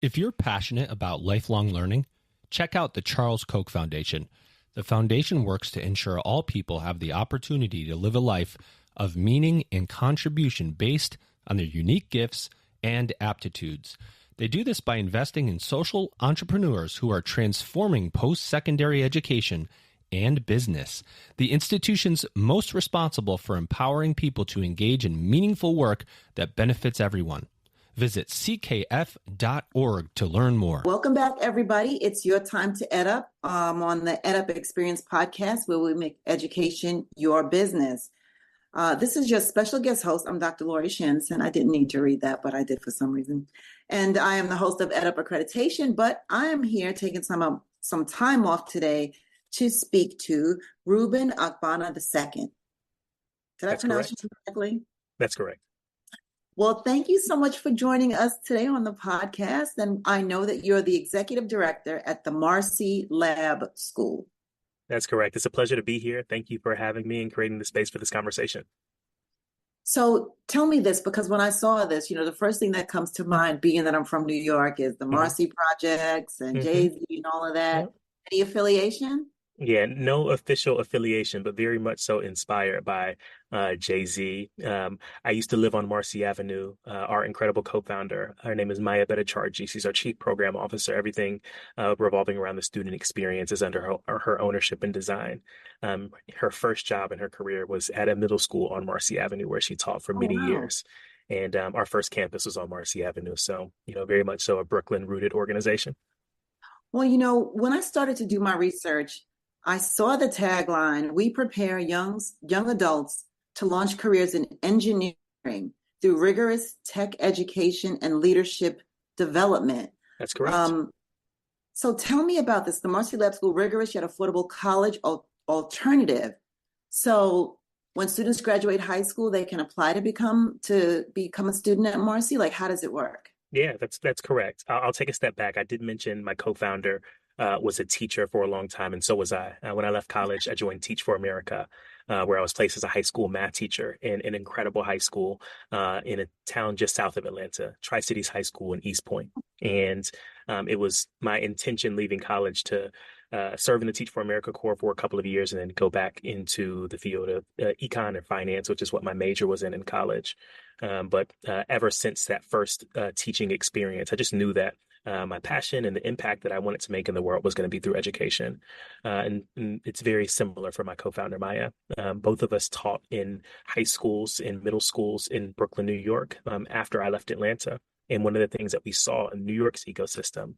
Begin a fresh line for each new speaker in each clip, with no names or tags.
If you're passionate about lifelong learning, check out the Charles Koch Foundation. The foundation works to ensure all people have the opportunity to live a life of meaning and contribution based on their unique gifts and aptitudes. They do this by investing in social entrepreneurs who are transforming post-secondary education and business. The institution's most responsible for empowering people to engage in meaningful work that benefits everyone. Visit ckf.org to learn more.
Welcome back, everybody. It's your time to EdUp on the EdUp Experience podcast, where we make education your business. This is your special guest host. I'm Dr. Lori Shanson. I didn't need to read that, but I did for some reason. And I am the host of EdUp Accreditation, but I am here taking some time off today to speak to Reuben Ogbonna II. Did I pronounce it correctly?
That's correct.
Well, thank you so much for joining us today on the podcast. And I know that you're the executive director at the Marcy Lab School.
That's correct. It's a pleasure to be here. Thank you for having me and creating the space for this conversation.
So tell me this, because when I saw this, the first thing that comes to mind, being that I'm from New York, is the Marcy Projects and Jay-Z and all of that.
Yep.
Any affiliation?
Yeah, no official affiliation, but very much so inspired by Jay-Z. I used to live on Marcy Avenue. Our incredible co-founder, her name is Maya Betacharji. She's our chief program officer. Everything revolving around the student experience is under her ownership and design. Her first job in her career was at a middle school on Marcy Avenue, where she taught for many years. And our first campus was on Marcy Avenue. So, very much so a Brooklyn-rooted organization.
Well, when I started to do my research, I saw the tagline, "We prepare young adults to launch careers in engineering through rigorous tech education and leadership development."
That's correct.
So tell me about this, the Marcy Lab School, rigorous yet affordable college alternative. So when students graduate high school, they can apply to become a student at Marcy? Like, how does it work?
Yeah, that's correct. I'll take a step back. I did mention my co-founder was a teacher for a long time, and so was I. When I left college, I joined Teach for America, where I was placed as a high school math teacher in an incredible high school in a town just south of Atlanta, Tri-Cities High School in East Point. And it was my intention leaving college to serve in the Teach for America Corps for a couple of years and then go back into the field of econ and finance, which is what my major was in college. But ever since that first teaching experience, I just knew that my passion and the impact that I wanted to make in the world was going to be through education. And it's very similar for my co-founder, Maya. Both of us taught in high schools, in middle schools in Brooklyn, New York, after I left Atlanta. And one of the things that we saw in New York's ecosystem,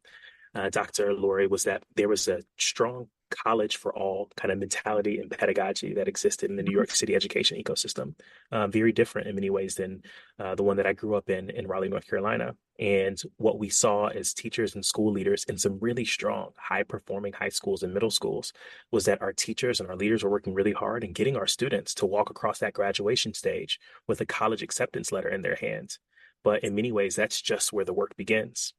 Dr. Lori, was that there was a strong college for all kind of mentality and pedagogy that existed in the New York City education ecosystem. Very different in many ways than the one that I grew up in Raleigh, North Carolina. And what we saw as teachers and school leaders in some really strong, high-performing high schools and middle schools was that our teachers and our leaders were working really hard and getting our students to walk across that graduation stage with a college acceptance letter in their hands. But in many ways, that's just where the work begins.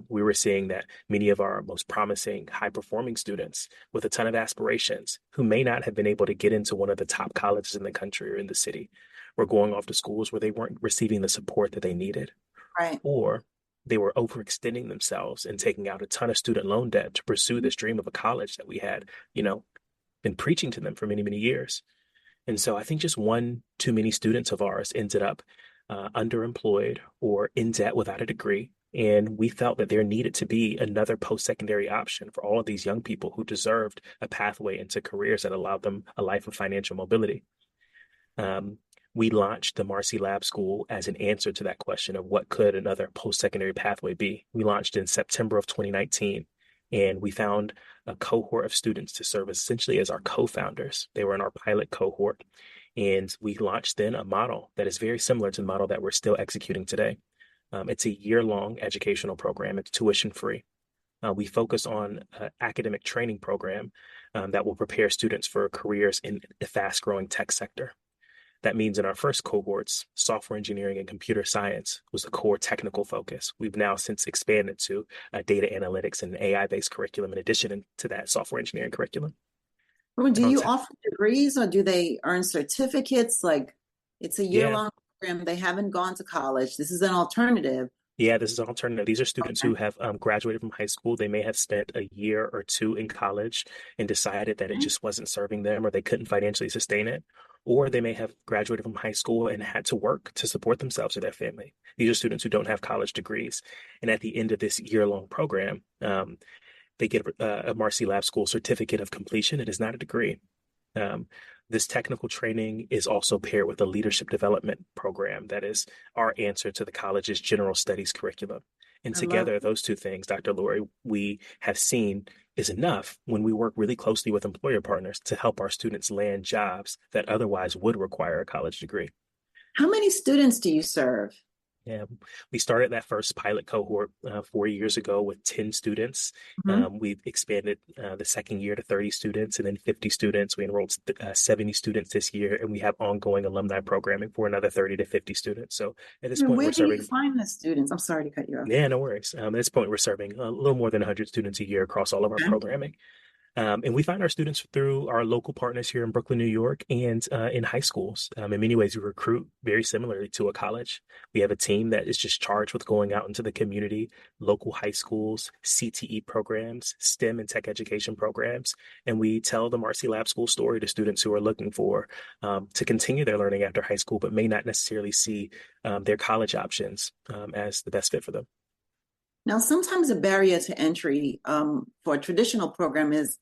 We were seeing that many of our most promising, high-performing students with a ton of aspirations who may not have been able to get into one of the top colleges in the country or in the city were going off to schools where they weren't receiving the support that they needed.
Right.
Or they were overextending themselves and taking out a ton of student loan debt to pursue this dream of a college that we had, been preaching to them for many, many years. And so I think just one too many students of ours ended up underemployed or in debt without a degree. And we felt that there needed to be another post-secondary option for all of these young people who deserved a pathway into careers that allowed them a life of financial mobility. We launched the Marcy Lab School as an answer to that question of what could another post-secondary pathway be. We launched in September of 2019, and we found a cohort of students to serve essentially as our co-founders. They were in our pilot cohort. And we launched then a model that is very similar to the model that we're still executing today. It's a year-long educational program. It's tuition-free. We focus on an academic training program that will prepare students for careers in the fast-growing tech sector. That means in our first cohorts, software engineering and computer science was the core technical focus. We've now since expanded to data analytics and AI-based curriculum in addition to that software engineering curriculum.
Do you offer degrees or do they earn certificates? Like, it's a year-long program. They haven't gone to college. This is an alternative.
Yeah, this is an alternative. These are students
Okay.
who have graduated from high school. They may have spent a year or two in college and decided that it just wasn't serving them or they couldn't financially sustain it. Or they may have graduated from high school and had to work to support themselves or their family. These are students who don't have college degrees. And at the end of this year-long program, they get a Marcy Lab School certificate of completion. It is not a degree. Um, this technical training is also paired with a leadership development program that is our answer to the college's general studies curriculum. And
I love
together, those two things, Dr. Lori, we have seen is enough when we work really closely with employer partners to help our students land jobs that otherwise would require a college degree.
How many students do you serve?
Yeah, we started that first pilot cohort 4 years ago with 10 students.
Mhm.
We've expanded the second year to 30 students and then 50 students. We enrolled 70 students this year, and we have ongoing alumni programming for another 30 to 50 students. So at this
And
point,
where
we're
do you
serving,
find the students? I'm sorry to cut you off.
yeah, no worries. At this point, we're serving a little more than 100 students a year across all of our
Okay.
programming. And we find our students through our local partners here in Brooklyn, New York, and in high schools. In many ways, we recruit very similarly to a college. We have a team that is just charged with going out into the community, local high schools, CTE programs, STEM and tech education programs, and we tell the Marcy Lab School story to students who are looking for to continue their learning after high school, but may not necessarily see their college options as the best fit for them.
Now, sometimes a barrier to entry for a traditional program is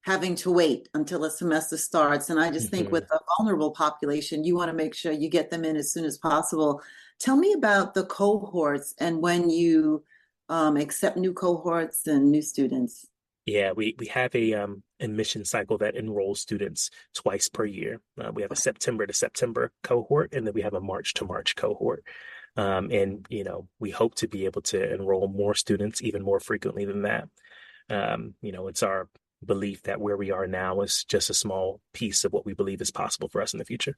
having to wait until a semester starts. And I just think with
Mhm.
a vulnerable population, you want to make sure you get them in as soon as possible. Tell me about the cohorts and when you accept new cohorts and new students.
Yeah, we have a admission cycle that enrolls students twice per year. We have a September to September cohort, and then we have a March to March cohort. And we hope to be able to enroll more students even more frequently than that. It's our belief that where we are now is just a small piece of what we believe is possible for us in the future.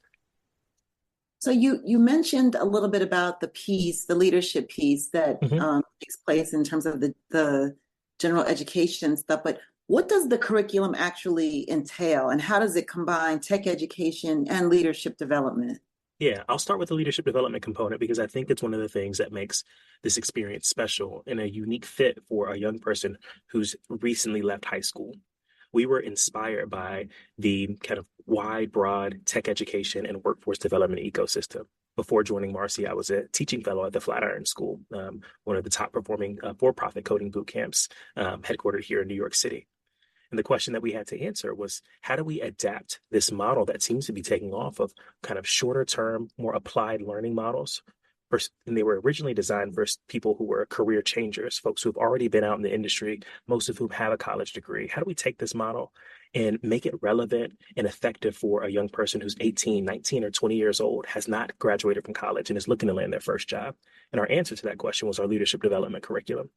So you mentioned a little bit about the piece, the leadership piece that
Mhm.
takes place in terms of the general education stuff, but what does the curriculum actually entail and how does it combine tech education and leadership development?
Yeah, I'll start with the leadership development component because I think it's one of the things that makes this experience special and a unique fit for a young person who's recently left high school. We were inspired by the kind of wide, broad tech education and workforce development ecosystem. Before joining Marcy, I was a teaching fellow at the Flatiron School, one of the top performing for-profit coding boot camps headquartered here in New York City. And the question that we had to answer was how do we adapt this model that seems to be taking off of kind of shorter term, more applied learning models? And they were originally designed for people who were career changers, folks who've already been out in the industry, most of whom have a college degree. How do we take this model and make it relevant and effective for a young person who's 18, 19, or 20 years old, has not graduated from college, and is looking to land their first job? And our answer to that question was our leadership development curriculum.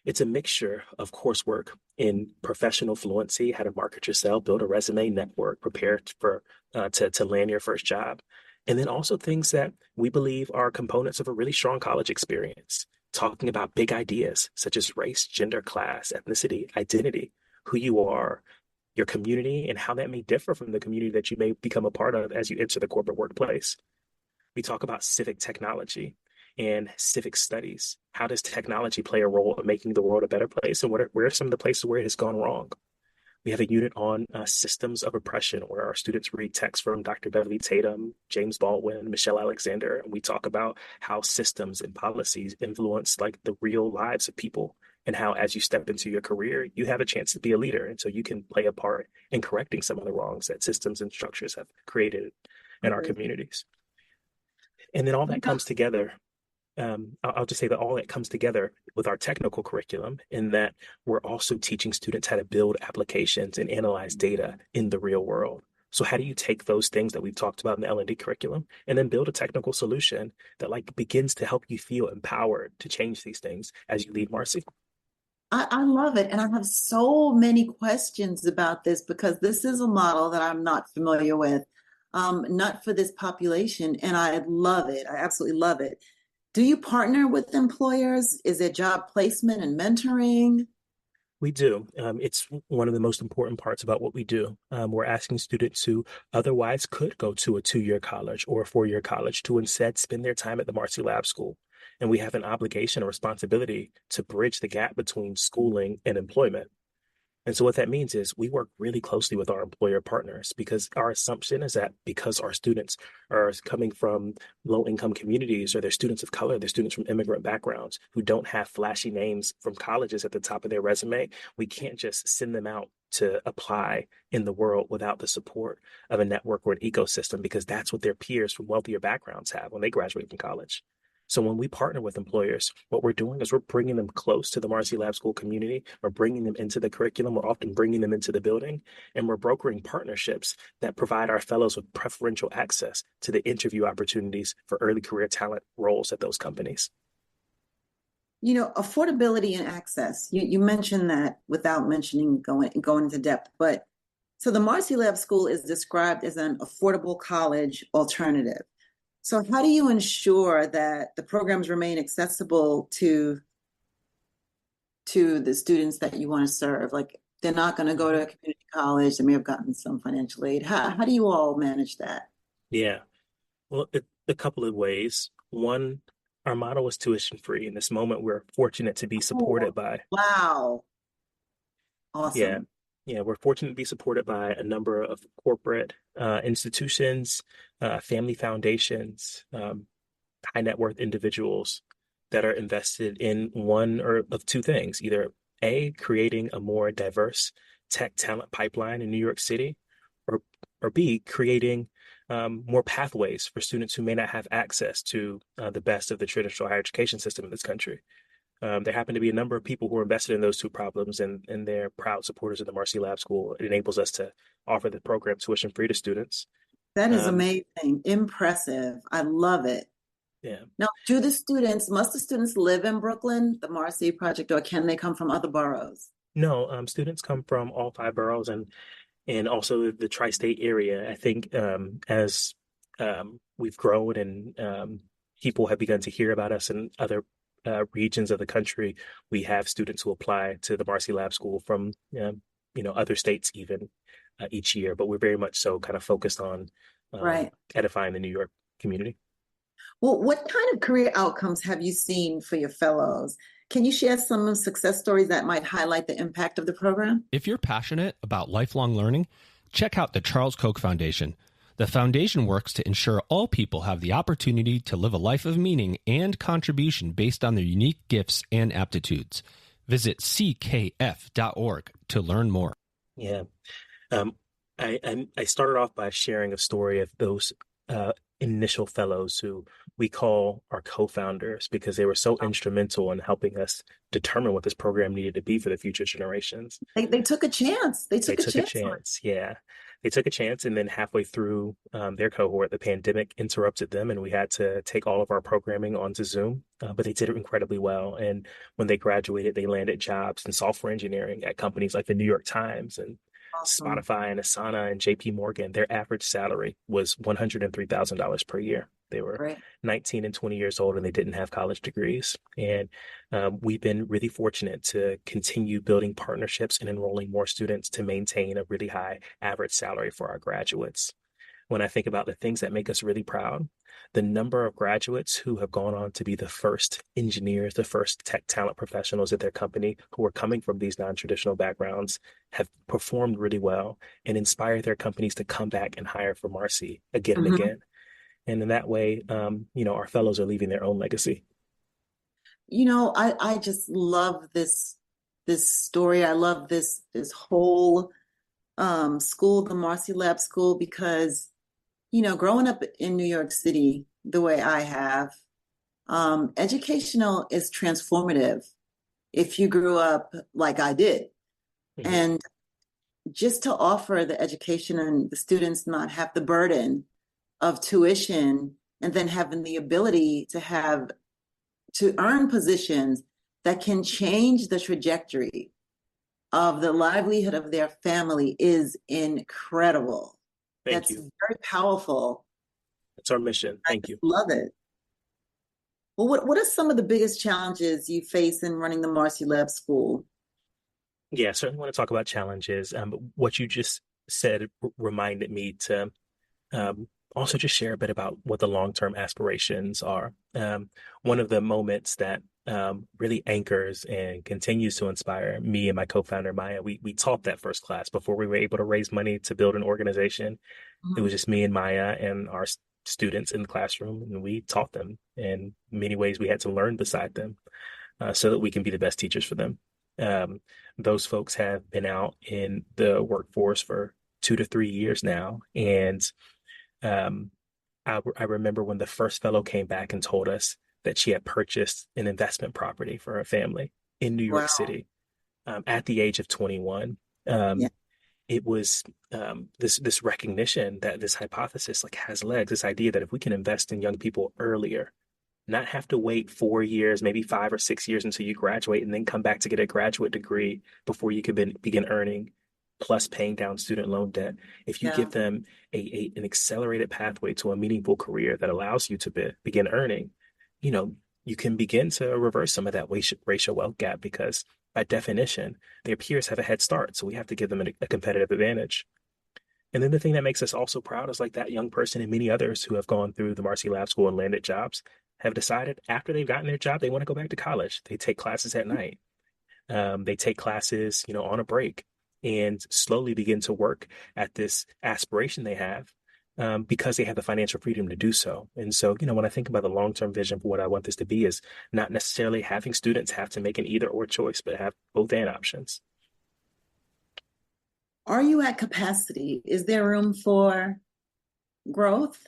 It's a mixture of coursework in professional fluency, how to market yourself, build a resume, network, prepare for to land your first job, and then also things that we believe are components of a really strong college experience. Talking about big ideas such as race, gender, class, ethnicity, identity, who you are, your community, and how that may differ from the community that you may become a part of as you enter the corporate workplace. We talk about civic technology and civic studies. How does technology play a role in making the world a better place? And where are some of the places where it has gone wrong? We have a unit on systems of oppression where our students read texts from Dr. Beverly Tatum, James Baldwin, Michelle Alexander, and we talk about how systems and policies influence like the real lives of people and how as you step into your career, you have a chance to be a leader. And so you can play a part in correcting some of the wrongs that systems and structures have created in our
Mhm.
communities. And then all that comes together. I'll just say that all that comes together with our technical curriculum in that we're also teaching students how to build applications and analyze data in the real world. So how do you take those things that we've talked about in the L&D curriculum and then build a technical solution that like begins to help you feel empowered to change these things as you lead Marcy?
I love it. And I have so many questions about this because this is a model that I'm not familiar with, not for this population. And I love it. I absolutely love it. Do you partner with employers? Is it job placement and mentoring?
We do. It's one of the most important parts about what we do. We're asking students who otherwise could go to a 2-year college or a 4-year college to instead spend their time at the Marcy Lab School. And we have an obligation or responsibility to bridge the gap between schooling and employment. And so what that means is we work really closely with our employer partners because our assumption is that because our students are coming from low income communities or they're students of color, they're students from immigrant backgrounds who don't have flashy names from colleges at the top of their resume, we can't just send them out to apply in the world without the support of a network or an ecosystem because that's what their peers from wealthier backgrounds have when they graduate from college. So when we partner with employers, what we're doing is we're bringing them close to the Marcy Lab School community. We're bringing them into the curriculum. We're often bringing them into the building, and we're brokering partnerships that provide our fellows with preferential access to the interview opportunities for early career talent roles at those companies.
Affordability and access. You mentioned that without mentioning going into depth, but so the Marcy Lab School is described as an affordable college alternative. So how do you ensure that the programs remain accessible to the students that you want to serve? Like they're not going to go to a community college. They may have gotten some financial aid. How do you all manage that?
Yeah, well, a couple of ways. One, our model is tuition free. In this moment, we're fortunate to be supported by.
Wow.
Yeah,
Awesome.
yeah, we're fortunate to be supported by a number of corporate institutions, family foundations, high net worth individuals that are invested in one or of two things, either A, creating a more diverse tech talent pipeline in New York City, or B, creating more pathways for students who may not have access to the best of the traditional higher education system in this country. There happen to be a number of people who are invested in those two problems, and they're proud supporters of the Marcy Lab School. It enables us to offer the program tuition free to students.
That is
Um,
amazing. Impressive. I love it.
yeah,
Now, must the students live in Brooklyn, the Marcy Project, or can they come from other boroughs?
no, students come from all five boroughs and also the tri-state area. I think as we've grown and people have begun to hear about us in other regions of the country, we have students who apply to the Marcy Lab School from other states even each year. But we're very much so kind of focused on
Right.
edifying the New York community.
Well, what kind of career outcomes have you seen for your fellows? Can you share some success stories that might highlight the impact of the program?
If you're passionate about lifelong learning, check out the Charles Koch Foundation. The foundation works to ensure all people have the opportunity to live a life of meaning and contribution based on their unique gifts and aptitudes. Visit ckf.org to learn more.
Yeah. Um, I started off by sharing a story of those initial fellows who we call our co-founders because they were so instrumental in helping us determine what this program needed to be for the future generations.
They took a chance. They
They
took a
took a
chance.
chance. Yeah. They took a chance. And then halfway through their cohort, the pandemic interrupted them and we had to take all of our programming onto Zoom. But they did it incredibly well. And when they graduated, they landed jobs in software engineering at companies like the New York Times and
Awesome.
Spotify and Asana and JP Morgan. Their average salary was $103,000 per year. They were
Great.
19 and 20 years old and they didn't have college degrees. And we've been really fortunate to continue building partnerships and enrolling more students to maintain a really high average salary for our graduates. When I think about the things that make us really proud, the number of graduates who have gone on to be the first engineers, the first tech talent professionals at their company who are coming from these non-traditional backgrounds have performed really well and inspired their companies to come back and hire for Marcy again and again. And in that way, our fellows are leaving their own legacy.
I just love this story. I love this whole school, the Marcy Lab School, because growing up in New York City the way I have, educational is transformative if you grew up like I did.
Mm-hmm.
And just to offer the education and the students not have the burden of tuition and then having the ability to earn positions that can change the trajectory of the livelihood of their family is incredible.
Thank
That's
you.
very powerful.
That's our mission. Thank you.
Love it. Well, what are some of the biggest challenges you face in running the Marcy Lab School?
Yeah, I certainly want to talk about challenges. But what you just said reminded me to also just share a bit about what the long-term aspirations are. One of the moments that really anchors and continues to inspire me and my co-founder Maya. We taught that first class before we were able to raise money to build an organization. It was
Mhm.
just me and Maya and our students in the classroom, and we taught them. In many ways, we had to learn beside them so that we can be the best teachers for them. Um, those folks have been out in the workforce for 2 to 3 years now, and um, I remember when the first fellow came back and told us that she had purchased an investment property for her family in New York
Wow.
City at the age of 21.
Yeah.
Um, it was this recognition that this hypothesis like has legs, this idea that if we can invest in young people earlier, not have to wait 4 years, maybe 5 or 6 years until you graduate and then come back to get a graduate degree before you could begin earning, plus paying down student loan debt. If you
Yeah.
give them an accelerated pathway to a meaningful career that allows you to begin earning, you know, you can begin to reverse some of that racial wealth gap because by definition, their peers have a head start. So we have to give them a competitive advantage. And then the thing that makes us also proud is like that young person and many others who have gone through the Marcy Lab School and landed jobs have decided after they've gotten their job, they want to go back to college. They take classes at night. They take classes, on a break and slowly begin to work at this aspiration they have because they have the financial freedom to do so. And so, when I think about the long-term vision for what I want this to be is not necessarily having students have to make an either or choice, but have both and options.
Are you at capacity? Is there room for growth?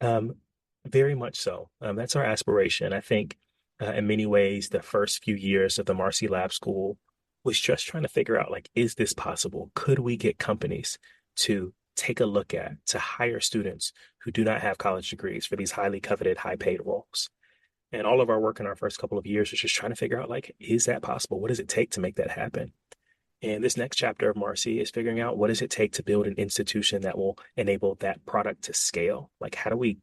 Um, Very much so. That's our aspiration. I think, in many ways, the first few years of the Marcy Lab School was just trying to figure out, like, is this possible? Could we get companies to take a look at, to hire students who do not have college degrees for these highly coveted, high paid roles? And all of our work in our first couple of years was just trying to figure out, like, is that possible? What does it take to make that happen? And this next chapter of Marcy is figuring out what does it take to build an institution that will enable that product to scale? Like, how do we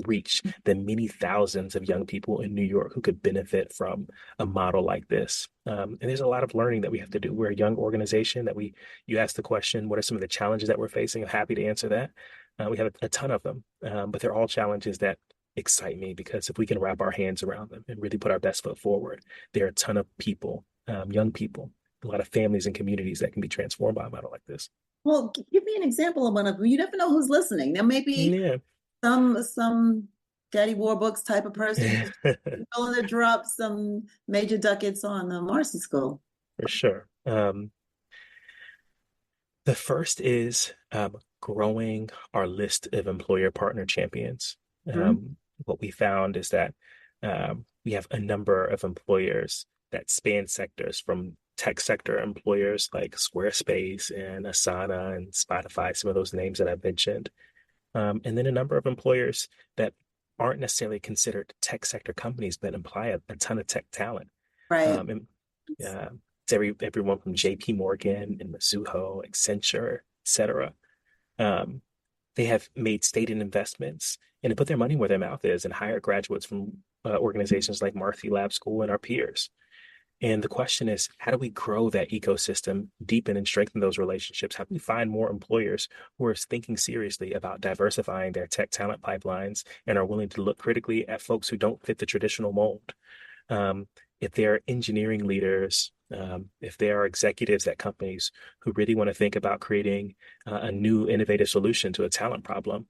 reach the many thousands of young people in New York who could benefit from a model like this? And there's a lot of learning that we have to do. We're a young organization you asked the question, what are some of the challenges that we're facing? I'm happy to answer that. We have a ton of them, but they're all challenges that excite me because if we can wrap our hands around them and really put our best foot forward, there are a ton of people, young people, a lot of families and communities that can be transformed by a model like this.
Well, give me an example of one of them. You never know who's listening. There may be
Yeah.
some Daddy Warbucks type of person who's willing to drop some major ducats on the Marcy School.
For sure. The first is growing our list of employer partner champions.
Mhm.
What we found is that we have a number of employers that span sectors from tech sector employers like Squarespace and Asana and Spotify, some of those names that I've mentioned, and then a number of employers that aren't necessarily considered tech sector companies, but imply a ton of tech talent.
Right.
And it's everyone from JP Morgan and Mizuho, Accenture, et cetera. Um, they have made stated investments and to put their money where their mouth is and hire graduates from organizations like Marcy Lab School and our peers. And the question is, how do we grow that ecosystem, deepen and strengthen those relationships? How do we find more employers who are thinking seriously about diversifying their tech talent pipelines and are willing to look critically at folks who don't fit the traditional mold? If they're engineering leaders, if there are executives at companies who really want to think about creating a new innovative solution to a talent problem,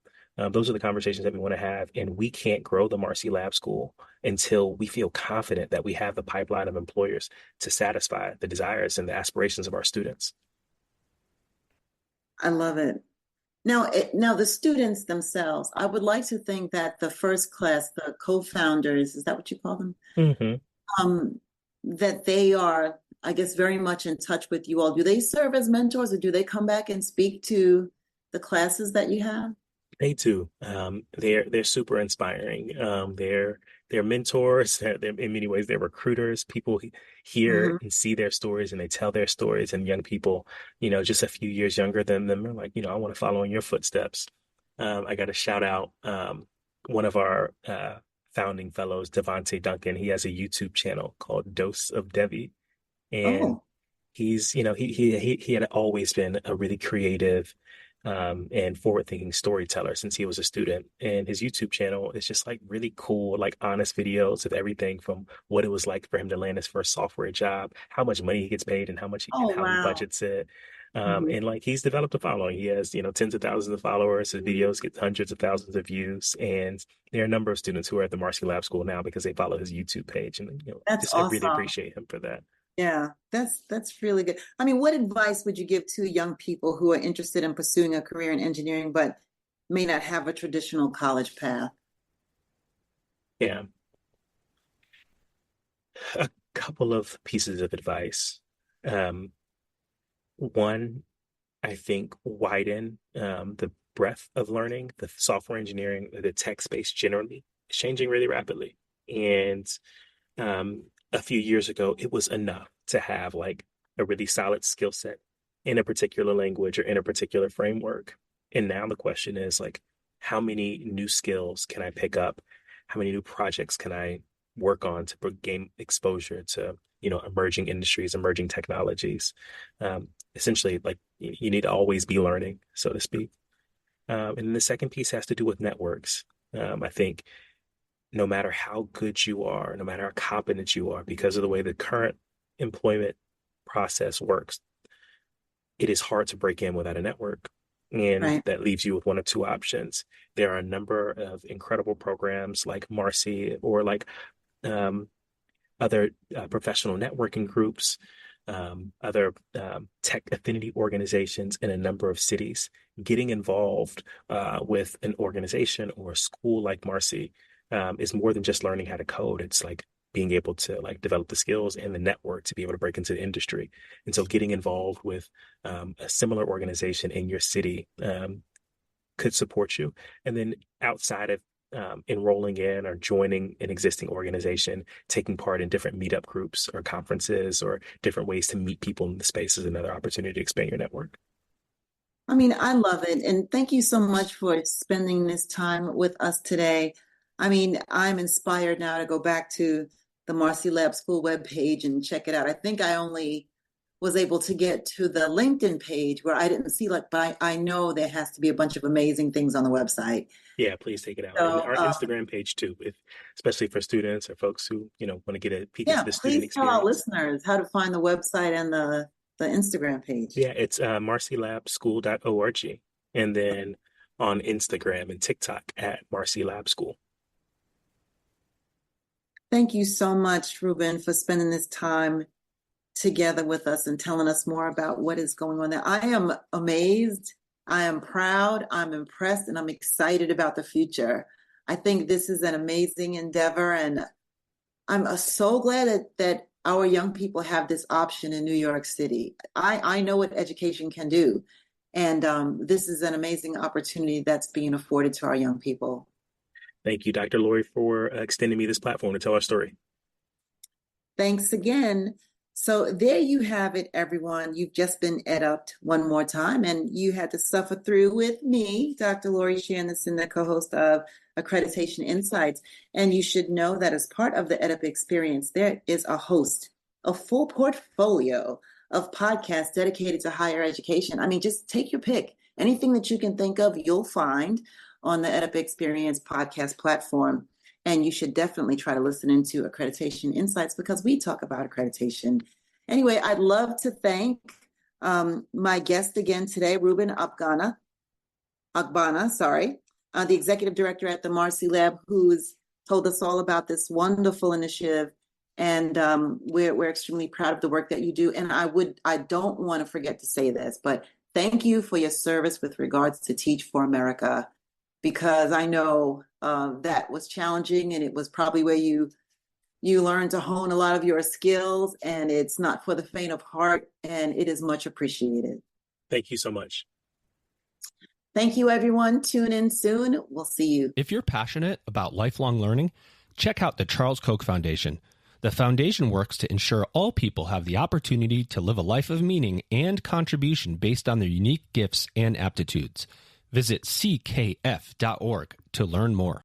those are the conversations that we want to have. And we can't grow the Marcy Lab School until we feel confident that we have the pipeline of employers to satisfy the desires and the aspirations of our students.
I love it. Now the students themselves, I would like to think that the first class, the co-founders, is that what you call them?
Mm-hmm.
Um, that they are, I guess, very much in touch with you all. Do they serve as mentors or do they come back and speak to the classes that you have?
They too. They're super inspiring. They're mentors. They're in many ways they're recruiters. People hear
Hmm.
and see their stories and they tell their stories. And young people, just a few years younger than them are like, I want to follow in your footsteps. I got to shout out one of our founding fellows, Devontae Duncan. He has a YouTube channel called Dose of Devi, and
Oh,
he's he had always been a really creative and forward-thinking storyteller since he was a student. And his YouTube channel is just like really cool, like honest videos of everything from what it was like for him to land his first software job, how much money he gets paid, and
Oh,
how he
wow.
budgets it.
Mhm.
And like he's developed a following. He has, tens of thousands of followers. His videos get hundreds of thousands of views. And there are a number of students who are at the Marcy Lab School now because they follow his YouTube page. And
That's
just I really
awesome.
appreciate him for that.
Yeah, that's really good. I mean, what advice would you give to young people who are interested in pursuing a career in engineering but may not have a traditional college path?
Yeah. A couple of pieces of advice. Um, One, I think widen the breadth of learning. The software engineering, the tech space generally is changing really rapidly. And um, a few years ago, it was enough to have like a really solid skill set in a particular language or in a particular framework. And now the question is like, how many new skills can I pick up? How many new projects can I work on to gain exposure to, emerging industries, emerging technologies? Essentially, like you need to always be learning, so to speak. And the second piece has to do with networks. I think no matter how good you are, no matter how competent you are, because of the way the current employment process works, it is hard to break in without a network. And
Right.
that leaves you with one of two options. There are a number of incredible programs like Marcy or like um, other professional networking groups, other tech affinity organizations in a number of cities. Getting involved with an organization or a school like Marcy is more than just learning how to code. It's like being able to like develop the skills and the network to be able to break into the industry. And so getting involved with a similar organization in your city could support you. And then outside of enrolling in or joining an existing organization, taking part in different meetup groups or conferences or different ways to meet people in the space is another opportunity to expand your network.
I mean, I love it. And thank you so much for spending this time with us today. I mean, I'm inspired now to go back to the Marcy Lab School webpage and check it out. I think I only was able to get to the LinkedIn page where I didn't see but I know there has to be a bunch of amazing things on the website.
Yeah, please take it out. And
So,
our Instagram page too, if especially for students or folks who, want to get a peek into
yeah,
the student
please tell our
experience.
listeners how to find the website and the Instagram page.
Yeah, it's marcylabschool.org. And then on Instagram and TikTok at Marcy Lab School.
Thank you so much, Reuben, for spending this time together with us and telling us more about what is going on there. I am amazed, I am proud, I'm impressed, and I'm excited about the future. I think this is an amazing endeavor, and I'm so glad that our young people have this option in New York City. I know what education can do, and this is an amazing opportunity that's being afforded to our young people.
Thank you, Dr. Lori, for extending me this platform to tell our story.
Thanks again. So there you have it, everyone. You've just been EdUped one more time, and you had to suffer through with me, Dr. Lori Shandison, the co-host of Accreditation Insights. And you should know that as part of the EdUp experience, there is a full portfolio of podcasts dedicated to higher education. I mean, just take your pick. Anything that you can think of, you'll find on the EdUp Experience podcast platform. And you should definitely try to listen into Accreditation Insights because we talk about accreditation. Anyway, I'd love to thank my guest again today, Reuben Ogbonna, the executive director at the Marcy Lab, who's told us all about this wonderful initiative. And we're extremely proud of the work that you do. And I don't want to forget to say this, but thank you for your service with regards to Teach for America, because I know that was challenging, and it was probably where you learned to hone a lot of your skills, and it's not for the faint of heart, and it is much appreciated.
Thank you so much.
Thank you, everyone. Tune in soon. We'll see you.
If you're passionate about lifelong learning, check out the Charles Koch Foundation. The foundation works to ensure all people have the opportunity to live a life of meaning and contribution based on their unique gifts and aptitudes. Visit ckf.org to learn more.